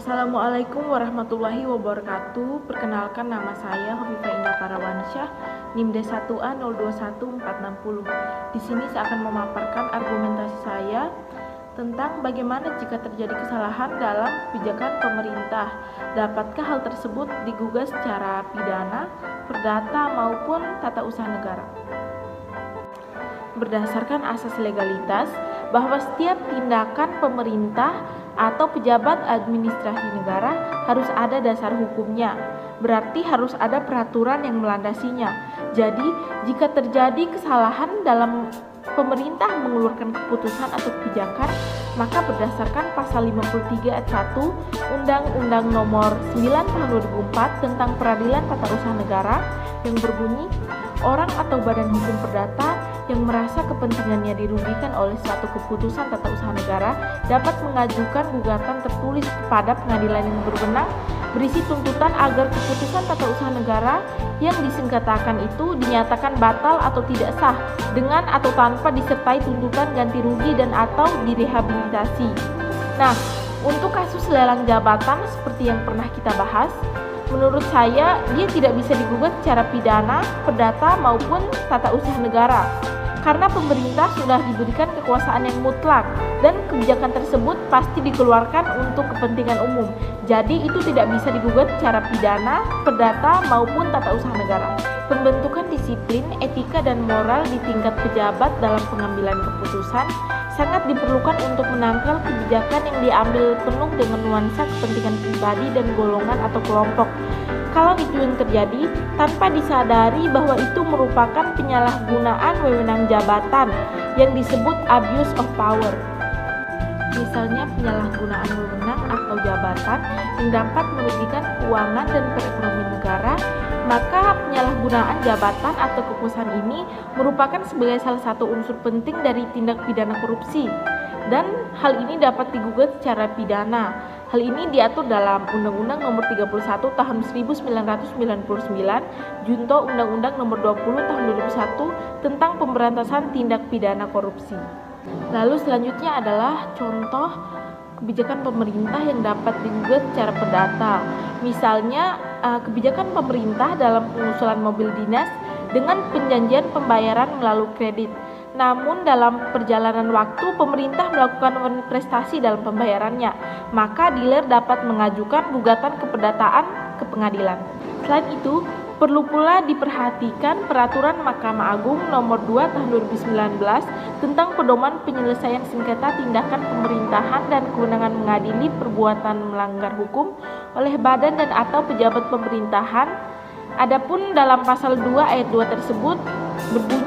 Assalamualaikum warahmatullahi wabarakatuh. Perkenalkan, nama saya Hovifah Indah Parawansyah, NIM D1A 021460. Di sini saya akan memaparkan argumentasi saya tentang bagaimana jika terjadi kesalahan dalam kebijakan pemerintah. Dapatkah hal tersebut digugat secara pidana, perdata maupun tata usaha negara? Berdasarkan asas legalitas, bahwa setiap tindakan pemerintah atau pejabat administrasi negara harus ada dasar hukumnya, berarti harus ada peraturan yang melandasinya. Jadi, jika terjadi kesalahan dalam pemerintah mengeluarkan keputusan atau kebijakan, maka berdasarkan pasal 53 ayat 1 Undang-Undang Nomor 9 Tahun 2004 tentang Peradilan Tata Usaha Negara yang berbunyi, orang atau badan hukum perdata yang merasa kepentingannya dirugikan oleh suatu keputusan tata usaha negara dapat mengajukan gugatan tertulis kepada pengadilan yang berwenang berisi tuntutan agar keputusan tata usaha negara yang disengketakan itu dinyatakan batal atau tidak sah dengan atau tanpa disertai tuntutan ganti rugi dan atau direhabilitasi. Nah, untuk kasus lelang jabatan seperti yang pernah kita bahas, menurut saya dia tidak bisa digugat secara pidana, perdata maupun tata usaha negara karena pemerintah sudah diberikan kekuasaan yang mutlak dan kebijakan tersebut pasti dikeluarkan untuk kepentingan umum. Jadi itu tidak bisa digugat secara pidana, perdata maupun tata usaha negara. Pembentukan disiplin, etika dan moral di tingkat pejabat dalam pengambilan keputusan sangat diperlukan untuk menangkal kebijakan yang diambil penuh dengan nuansa kepentingan pribadi dan golongan atau kelompok. Kalau itu yang terjadi, tanpa disadari bahwa itu merupakan penyalahgunaan wewenang jabatan yang disebut abuse of power. Misalnya penyalahgunaan wewenang atau jabatan yang dapat merugikan keuangan dan perekonomian negara, maka penyalahgunaan jabatan atau kekuasaan ini merupakan sebagai salah satu unsur penting dari tindak pidana korupsi. Dan hal ini dapat digugat secara pidana. Hal ini diatur dalam Undang-Undang Nomor 31 Tahun 1999, Junto Undang-Undang Nomor 20 Tahun 2001 tentang pemberantasan tindak pidana korupsi. Lalu selanjutnya adalah contoh kebijakan pemerintah yang dapat digugat secara perdata. Misalnya kebijakan pemerintah dalam pengusulan mobil dinas dengan penjanjian pembayaran melalui kredit. Namun dalam perjalanan waktu pemerintah melakukan prestasi dalam pembayarannya, maka dealer dapat mengajukan gugatan keperdataan ke pengadilan. Selain itu, perlu pula diperhatikan Peraturan Mahkamah Agung Nomor 2 Tahun 2019 tentang pedoman penyelesaian sengketa tindakan pemerintahan dan kewenangan mengadili perbuatan melanggar hukum oleh badan dan atau pejabat pemerintahan. Adapun dalam pasal 2 ayat 2 tersebut berbunyi,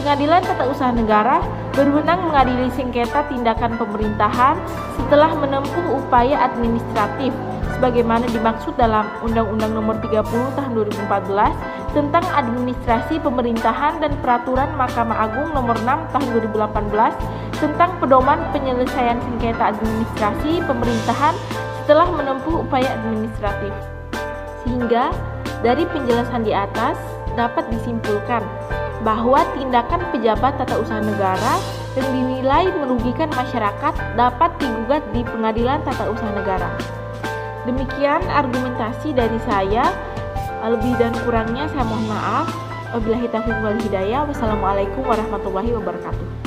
Pengadilan Tata Usaha Negara berwenang mengadili sengketa tindakan pemerintahan setelah menempuh upaya administratif sebagaimana dimaksud dalam Undang-Undang Nomor 30 Tahun 2014 tentang administrasi pemerintahan dan Peraturan Mahkamah Agung Nomor 6 Tahun 2018 tentang pedoman penyelesaian sengketa administrasi pemerintahan setelah menempuh upaya administratif. Sehingga dari penjelasan di atas dapat disimpulkan bahwa tindakan pejabat tata usaha negara yang dinilai merugikan masyarakat dapat digugat di Pengadilan Tata Usaha Negara. Demikian argumentasi dari saya. Lebih dan kurangnya saya mohon maaf. Wabillahi taufiq wal hidayah. Wassalamualaikum warahmatullahi wabarakatuh.